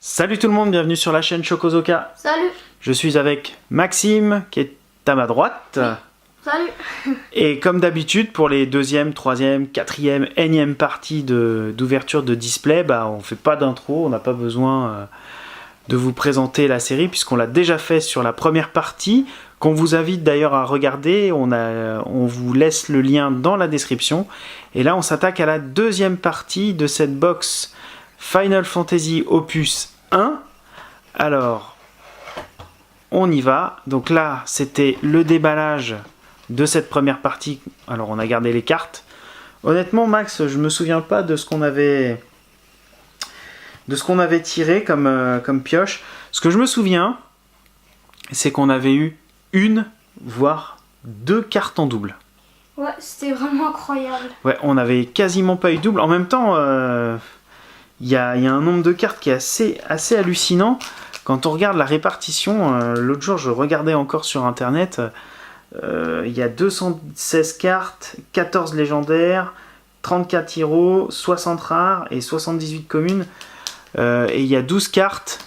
Salut tout le monde, bienvenue sur la chaîne Chocozoka. Salut. Je suis avec Maxime qui est à ma droite. Salut. Et comme d'habitude pour les deuxième, troisième, quatrième, énième parties d'ouverture de display, on fait pas d'intro, on n'a pas besoin de vous présenter la série puisqu'on l'a déjà fait sur la première partie, qu'on vous invite d'ailleurs à regarder, on vous laisse le lien dans la description. Et là on s'attaque à la deuxième partie de cette box Final Fantasy Opus 1. Alors, on y va. Donc là, c'était le déballage de cette première partie. Alors, on a gardé les cartes. Honnêtement, Max, je me souviens pas de ce qu'on avait tiré comme pioche. Ce que je me souviens, c'est qu'on avait eu une, voire deux cartes en double. Ouais, c'était vraiment incroyable. Ouais, on avait quasiment pas eu double. En même temps, il y a un nombre de cartes qui est assez hallucinant. Quand on regarde la répartition, l'autre jour je regardais encore sur internet, il y a 216 cartes, 14 légendaires, 34 héros, 60 rares et 78 communes. Et il y a 12 cartes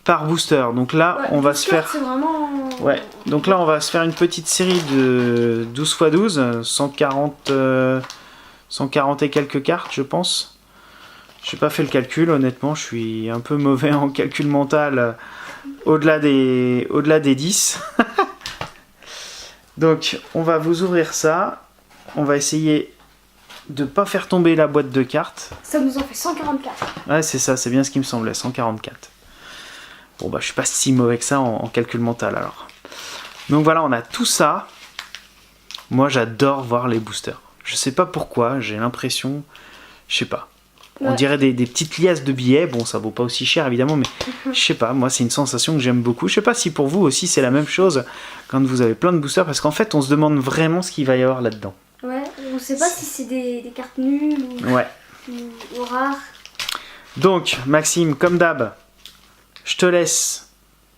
par booster. Donc là, Ouais, on va se faire... Vraiment... Ouais, donc là on va se faire une petite série de 12 x 12, 140 et quelques cartes je pense. J'ai pas fait le calcul, honnêtement, je suis un peu mauvais en calcul mental au-delà des 10. Donc, on va vous ouvrir ça. On va essayer de pas faire tomber la boîte de cartes. Ça nous en fait 144. Ouais, c'est ça, c'est bien ce qui me semblait, 144. Bon, je suis pas si mauvais que ça en calcul mental alors. Donc voilà, on a tout ça. Moi, j'adore voir les boosters. Je sais pas pourquoi, j'ai l'impression... Je sais pas. On dirait des petites liasses de billets. Bon, ça vaut pas aussi cher évidemment, mais je sais pas, moi c'est une sensation que j'aime beaucoup. Je sais pas si pour vous aussi c'est la même chose quand vous avez plein de boosters, parce qu'en fait on se demande vraiment ce qu'il va y avoir là-dedans. Ouais, on sait pas si c'est des cartes nulles ou rares. Donc, Maxime, comme d'hab, je te laisse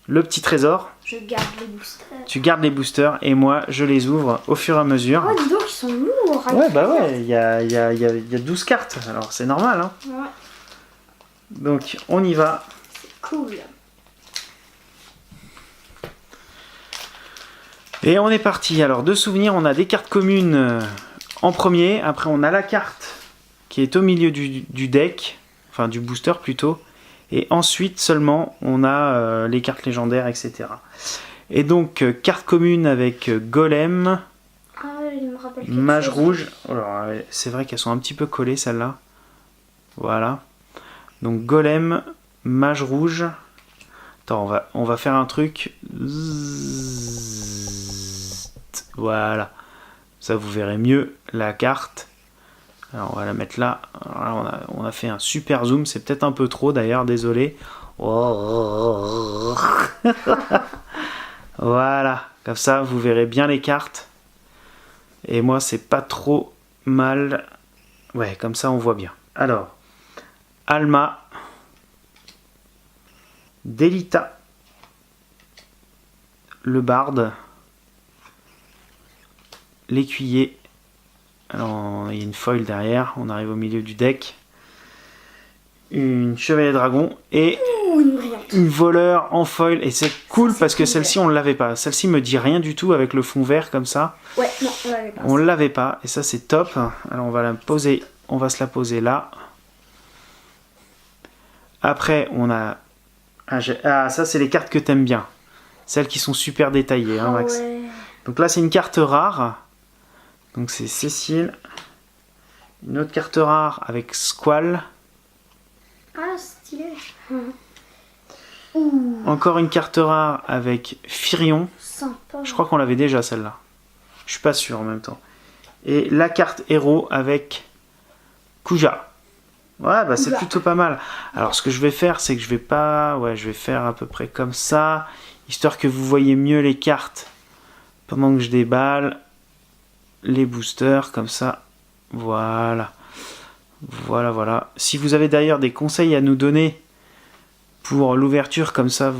le petit trésor. Je garde les boosters. Tu gardes les boosters et moi je les ouvre au fur et à mesure. Oh, dis donc, ils sont lourds. Ouais, ouais, il y a 12 cartes, alors c'est normal. Hein. Ouais. Donc, on y va. C'est cool. Et on est parti. Alors, de souvenirs, on a des cartes communes en premier. Après, on a la carte qui est au milieu du deck, enfin du booster plutôt. Et ensuite seulement, on a les cartes légendaires, etc. Et donc, carte commune avec Golem, Ah, il me rappelle quelque Mage chose. Rouge. Alors, c'est vrai qu'elles sont un petit peu collées, celles-là. Voilà. Donc, Golem, Mage Rouge. Attends, on va faire un truc. Voilà. Ça, vous verrez mieux la carte. Alors, on va la mettre là. Alors, on a fait un super zoom. C'est peut-être un peu trop, d'ailleurs. Désolé. Voilà. Comme ça, vous verrez bien les cartes. Et moi, c'est pas trop mal. Ouais, comme ça, on voit bien. Alors, Alma, Delita, le barde, l'écuyer. Alors, il y a une foil derrière, on arrive au milieu du deck. Une chevalier dragon et une voleur en foil. Et c'est cool parce que celle-ci, on ne l'avait pas. Celle-ci me dit rien du tout avec le fond vert comme ça. Ouais, non, on l'avait pas. On l'avait pas et ça, c'est top. Alors, on va la poser, on va se la poser là. Après, on a... Ah, ça, c'est les cartes que t'aimes bien. Celles qui sont super détaillées, hein, Max. Ouais. Donc là, c'est une carte rare. Donc c'est Cécile. Une autre carte rare avec Squall. Ah, stylé. Encore une carte rare avec Firion. Sympa. Je crois qu'on l'avait déjà, celle-là. Je suis pas sûr en même temps. Et la carte héros avec Kuja. Ouais, c'est plutôt pas mal. Alors, ce que je vais faire, c'est que je vais pas... Ouais, je vais faire à peu près comme ça. Histoire que vous voyez mieux les cartes pendant que je déballe les boosters, comme ça. Voilà. Voilà. Si vous avez d'ailleurs des conseils à nous donner pour l'ouverture, comme ça,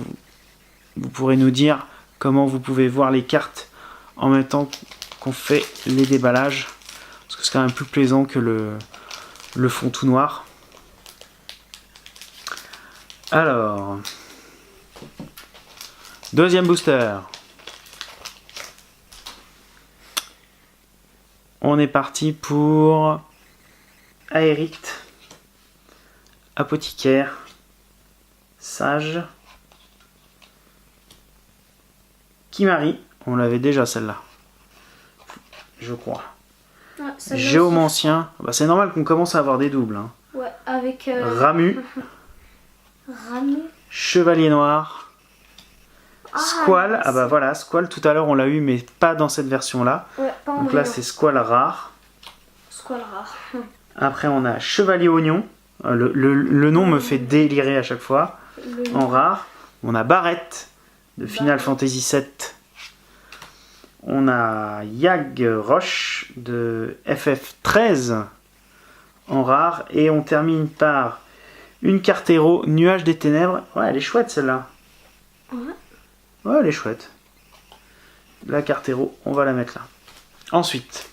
vous pourrez nous dire comment vous pouvez voir les cartes en même temps qu'on fait les déballages. Parce que c'est quand même plus plaisant que le fond tout noir. Alors, deuxième booster. On est parti pour Aérite, Apothicaire, Sage, Kimari. On l'avait déjà celle-là, je crois. Ouais, Géomancien. Bah, c'est normal qu'on commence à avoir des doubles. Hein. Ouais, avec... Ramu. Ramu. Chevalier Noir. Squall. Ah bah voilà, Squall tout à l'heure on l'a eu mais pas dans cette version là. Ouais, pas en Donc là c'est Squall rare. Squall rare. Après on a Chevalier Oignon. Le nom me fait délirer à chaque fois. En rare. On a Barrette de Final Fantasy VII. On a Yag Roche de FF13 en rare. Et on termine par une carte héros, Nuage des Ténèbres. Ouais, elle est chouette celle-là. Ouais, elle est chouette. La carte héros, on va la mettre là. Ensuite.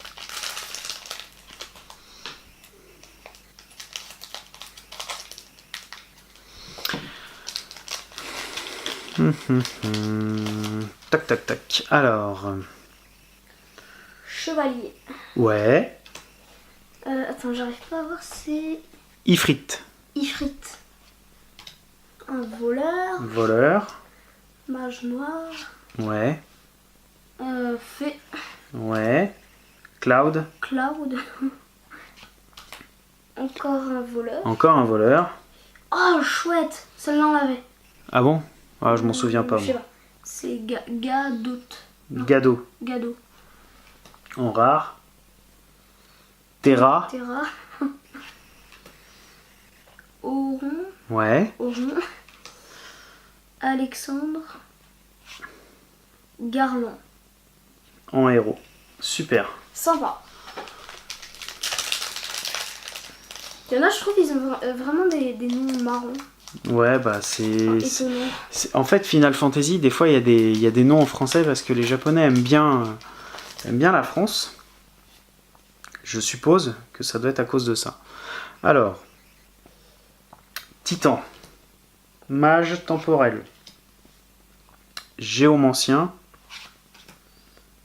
Tac, tac, tac. Alors. Chevalier. Ouais. Attends, j'arrive pas à voir, c'est... Ifrit. Ifrit. Un voleur. Voleur. Mage noir. Ouais. Fée. Ouais. Cloud. Cloud. Encore un voleur. Encore un voleur. Oh, chouette. Celle-là, on l'avait. Ah bon? Ah, je m'en souviens pas. Je sais pas. C'est Gadot. Gado. Gado. En rare. Terra. Terra. Auron. Ouais. Auron. Alexandre. Garland. En héros. Super. Sympa. Il y en a, je trouve, ils ont vraiment des noms marrons. Ouais, bah c'est... Étonnant. En fait, Final Fantasy, des fois, il y a des noms en français parce que les Japonais aiment bien la France. Je suppose que ça doit être à cause de ça. Alors, Titan, Mage temporel, Géomancien,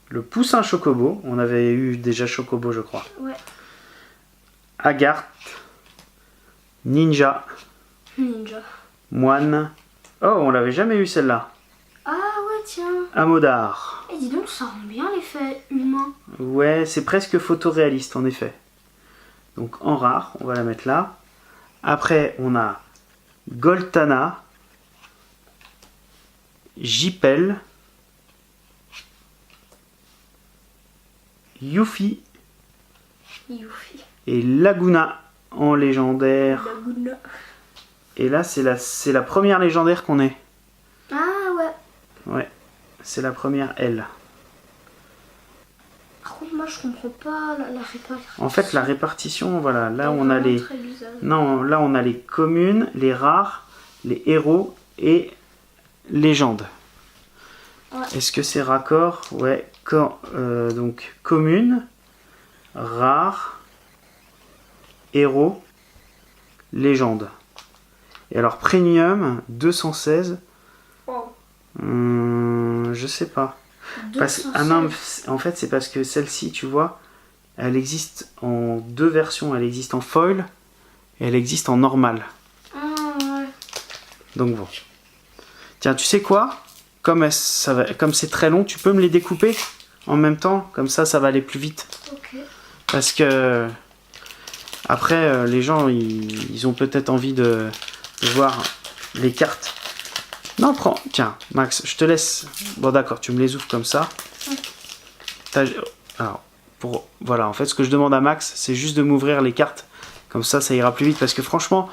le Poussin Chocobo, on avait eu déjà Chocobo, je crois. Ouais. Agarthe, Ninja, Ninja. Moine. Oh, on l'avait jamais eu celle-là. Ah ouais, tiens. Amodar. Et dis donc, ça rend bien l'effet humain. Ouais, c'est presque photoréaliste en effet. Donc en rare, on va la mettre là. Après, on a Goltana, Jipel, Yuffie Yuffie. et Laguna en légendaire. Laguna. Et là, c'est la première légendaire qu'on ait. Ah ouais. Ouais, c'est la première L. Par contre, moi, je comprends pas la répartition. En fait, la répartition, voilà, là on a les... Très bizarre. Non, là on a les communes, les rares, les héros et légendes. Ouais. Est-ce que c'est raccord? Ouais, donc commune, rare, héros, légende. Et alors premium, 216, Oh. je sais pas. Ah non, en fait c'est parce que celle-ci, tu vois, elle existe en deux versions. Elle existe en foil et elle existe en normal. Ah ouais. Donc bon. Tiens, tu sais quoi? Comme c'est très long, tu peux me les découper en même temps. Comme ça va aller plus vite. Ok. Parce que après, les gens, ils ont peut-être envie de voir les cartes. Non, prends. Tiens, Max, je te laisse. Bon, d'accord, tu me les ouvres comme ça. Alors, voilà, en fait, ce que je demande à Max, c'est juste de m'ouvrir les cartes. Comme ça ira plus vite. Parce que franchement,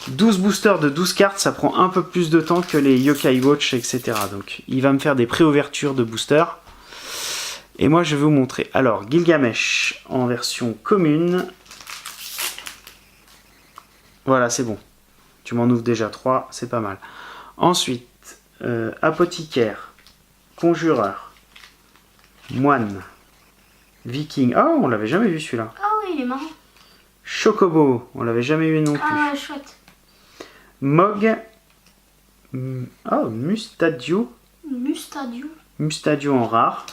12 boosters de 12 cartes, ça prend un peu plus de temps que les Yokai Watch, etc. Donc, il va me faire des pré-ouvertures de boosters. Et moi, je vais vous montrer. Alors, Gilgamesh en version commune. Voilà, c'est bon. Tu m'en ouvres déjà 3, c'est pas mal. Ensuite, apothicaire, conjureur, moine, viking. Oh, on l'avait jamais vu celui-là. Ah oui, il est marrant. Chocobo, on l'avait jamais eu non plus. Ah ouais, chouette. Mog, Oh, Mustadio. Mustadio en rare.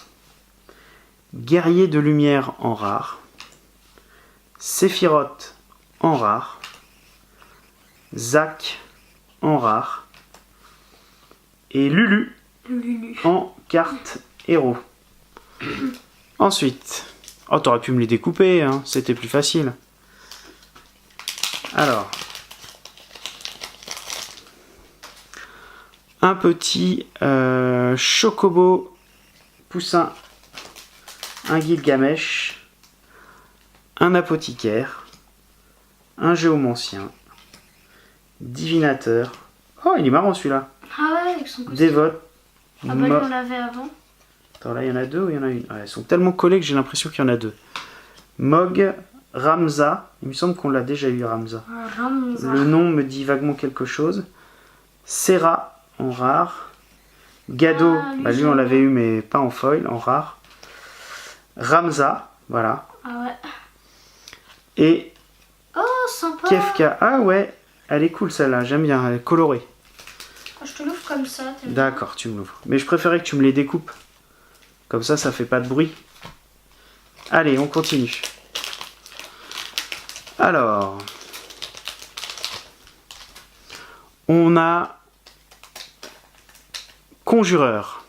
Guerrier de lumière en rare. Sephiroth en rare. Zack en rare. Et Lulu en carte héros. Ensuite, oh, t'aurais pu me les découper, hein, c'était plus facile. Alors, un petit Chocobo Poussin, un Gilgamesh, un apothicaire, un géomancien, divinateur. Oh, il est marrant celui-là. Ah ouais, avec son costume. Dévote. Ah bah, on l'avait avant. Attends, là, il y en a deux ou il y en a une? Ouais, elles sont tellement collées que j'ai l'impression qu'il y en a deux. Mog, Ramza. Il me semble qu'on l'a déjà eu, Ramza. Ramza. Le nom me dit vaguement quelque chose. Serra, en rare. Gado, lui on l'avait eu, mais pas en foil, en rare. Ramza, voilà. Ah ouais. Et oh, sympa. Kefka. Ah ouais, elle est cool celle-là, j'aime bien, elle est colorée. Je te l'ouvre comme ça. D'accord, tu me l'ouvres. Mais je préférais que tu me les découpes. Comme ça fait pas de bruit. Allez, on continue. Alors, on a Conjureur,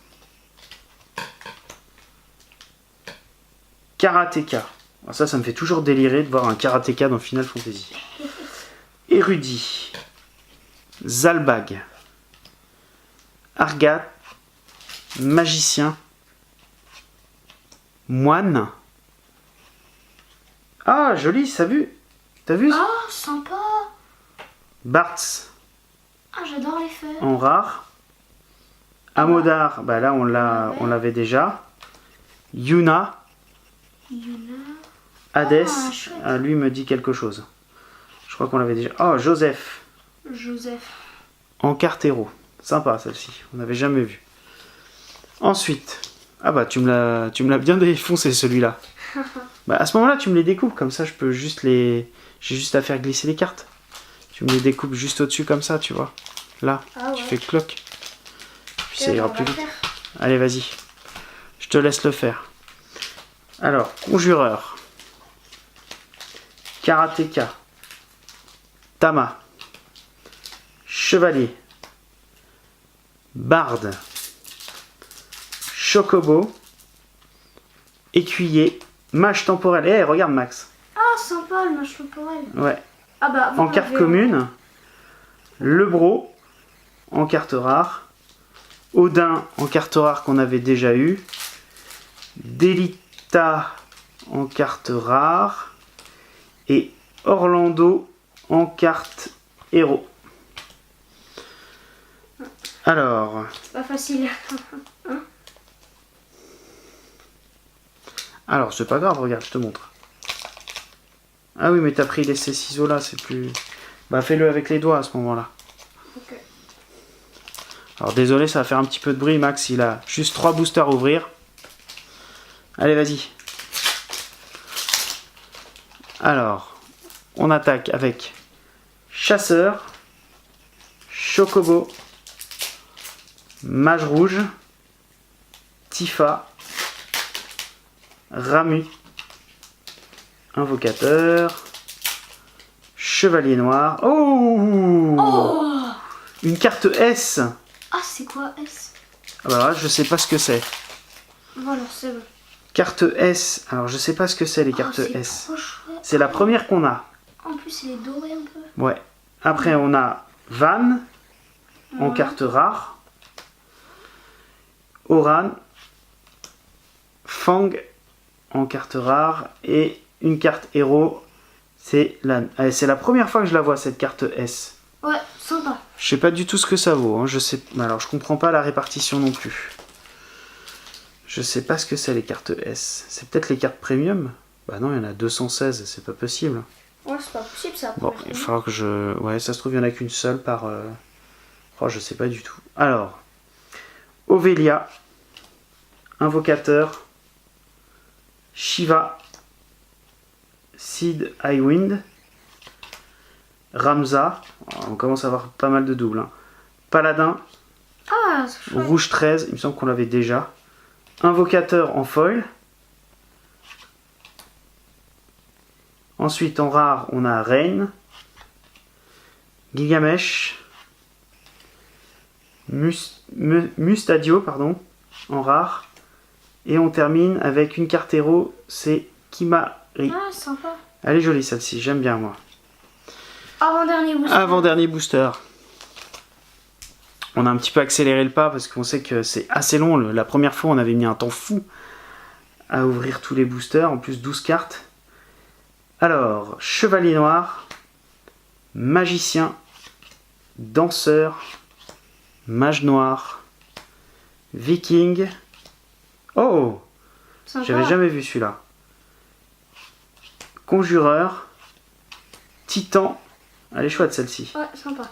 Karatéka. Alors ça me fait toujours délirer de voir un Karatéka dans Final Fantasy. Érudit, Zalbag, Argat, Magicien, Moine. Ah, joli, ça vu? T'as vu? Ah, sympa. Bartz. Ah, j'adore les feux. En rare. Amodar, bah là on l'avait déjà. Yuna. Hades, lui me dit quelque chose. Je crois qu'on l'avait déjà. Oh, Joseph. En carte héros. Sympa celle-ci, on n'avait jamais vu. Ensuite, ah bah tu me l'as bien défoncé celui-là. Bah à ce moment-là tu me les découpes, comme ça je peux juste les... J'ai juste à faire glisser les cartes. Tu me les découpes juste au-dessus comme ça, tu vois. Là, tu fais cloc. Puis ça ira plus vite. Allez, vas-y. Je te laisse le faire. Alors, Conjureur. Karatéka. Tama. Chevalier. Barde. Chocobo. Écuyer. Mage temporel. Eh, regarde Max. Ah, sympa le mage temporel. Ouais. Ah bah, en carte commune. Lebro. En carte rare. Odin en carte rare qu'on avait déjà eu. Delita en carte rare. Et Orlando en carte héros. Alors. C'est pas facile. Alors, c'est pas grave, regarde, je te montre. Ah oui, mais t'as pris ces ciseaux-là, c'est plus... Bah, fais-le avec les doigts à ce moment-là. Ok. Alors, désolé, ça va faire un petit peu de bruit, Max, il a juste 3 boosters à ouvrir. Allez, vas-y. Alors, on attaque avec Chasseur, Chocobo, Mage Rouge, Tifa, Ramu, Invocateur, Chevalier Noir. Oh, une carte S. Ah, c'est quoi S? Ah bah là, je sais pas ce que c'est. Voilà, c'est bon. Carte S. Alors, je sais pas ce que c'est les cartes S. C'est la première qu'on a. En plus, elle est dorée un peu. Ouais. Après, on a Van en carte rare. Oran. Fang en carte rare. Et une carte héros. C'est la première fois que je la vois, cette carte S. Ouais, sympa. Je sais pas du tout ce que ça vaut. Hein. Je sais... Alors, je comprends pas la répartition non plus. Je sais pas ce que c'est les cartes S. C'est peut-être les cartes premium? Bah non, il y en a 216, c'est pas possible. Ouais, c'est pas possible ça. Bon, il faudra que je... Ouais, ça se trouve, il y en a qu'une seule par... Oh, je sais pas du tout. Alors, Ovelia, Invocateur, Shiva, Sid Highwind, Ramza, on commence à avoir pas mal de doubles, hein. Paladin, Ah, c'est chouette. rouge 13, il me semble qu'on l'avait déjà. Invocateur en foil. Ensuite, en rare, on a Reine, Gilgamesh, Mustadio, pardon, en rare. Et on termine avec une carte héros, c'est Kimari. Ah, sympa. Elle est jolie celle-ci, j'aime bien moi. Avant-dernier booster. Avant-dernier booster. On a un petit peu accéléré le pas parce qu'on sait que c'est assez long. La première fois, on avait mis un temps fou à ouvrir tous les boosters, en plus 12 cartes. Alors, Chevalier Noir, Magicien, Danseur, Mage Noir, Viking. Oh, Sympa. j'avais jamais vu celui-là. Conjureur, Titan. Elle est chouette celle-ci. Ouais, sympa.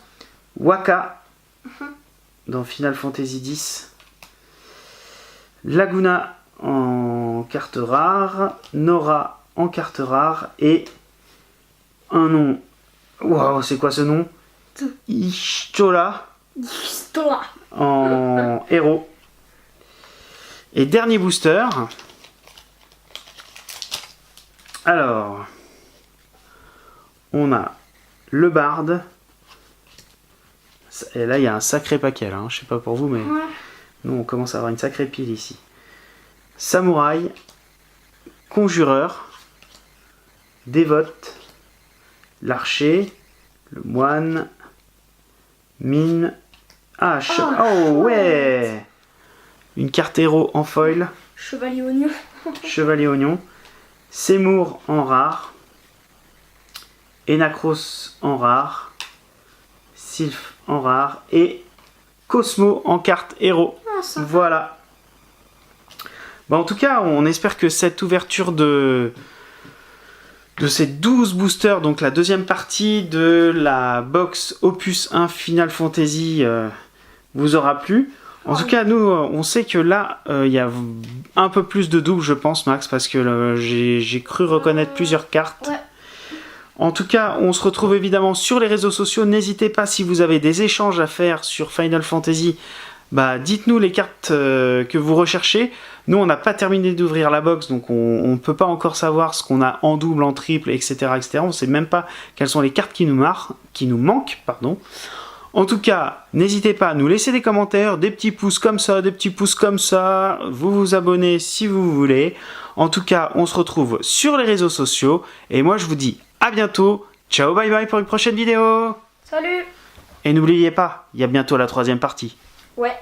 Waka dans Final Fantasy X. Laguna en carte rare. Nora en carte rare. Et un nom. Waouh, c'est quoi ce nom? Ishtola Histoire. en héros. Et dernier booster. Alors, on a le barde. Et là, il y a un sacré paquet, là. Je sais pas pour vous, mais Ouais. nous, on commence à avoir une sacrée pile ici. Samouraï, conjureur, dévote, l'archer, le moine, mine, hache. Oh ouais! Une carte héros en foil, Chevalier oignon. chevalier oignon, Seymour en rare, Enacros en rare, Sylph en rare et Cosmo en carte héros. Ah, sympa. Voilà. Bon, en tout cas, on espère que cette ouverture de ces 12 boosters, donc la deuxième partie de la box Opus 1 Final Fantasy, vous aura plu. En tout cas, nous, on sait que là, il y a un peu plus de doubles, je pense, Max, parce que j'ai cru reconnaître plusieurs cartes. Ouais. En tout cas, on se retrouve évidemment sur les réseaux sociaux. N'hésitez pas, si vous avez des échanges à faire sur Final Fantasy, bah, dites-nous les cartes que vous recherchez. Nous, on n'a pas terminé d'ouvrir la box, donc on ne peut pas encore savoir ce qu'on a en double, en triple, etc. etc. On ne sait même pas quelles sont les cartes qui nous manquent. Pardon. En tout cas, n'hésitez pas à nous laisser des commentaires, des petits pouces comme ça, des petits pouces comme ça. Vous vous abonnez si vous voulez. En tout cas, on se retrouve sur les réseaux sociaux. Et moi, je vous dis à bientôt. Ciao, bye bye pour une prochaine vidéo. Salut. Et n'oubliez pas, il y a bientôt la 3e partie. Ouais.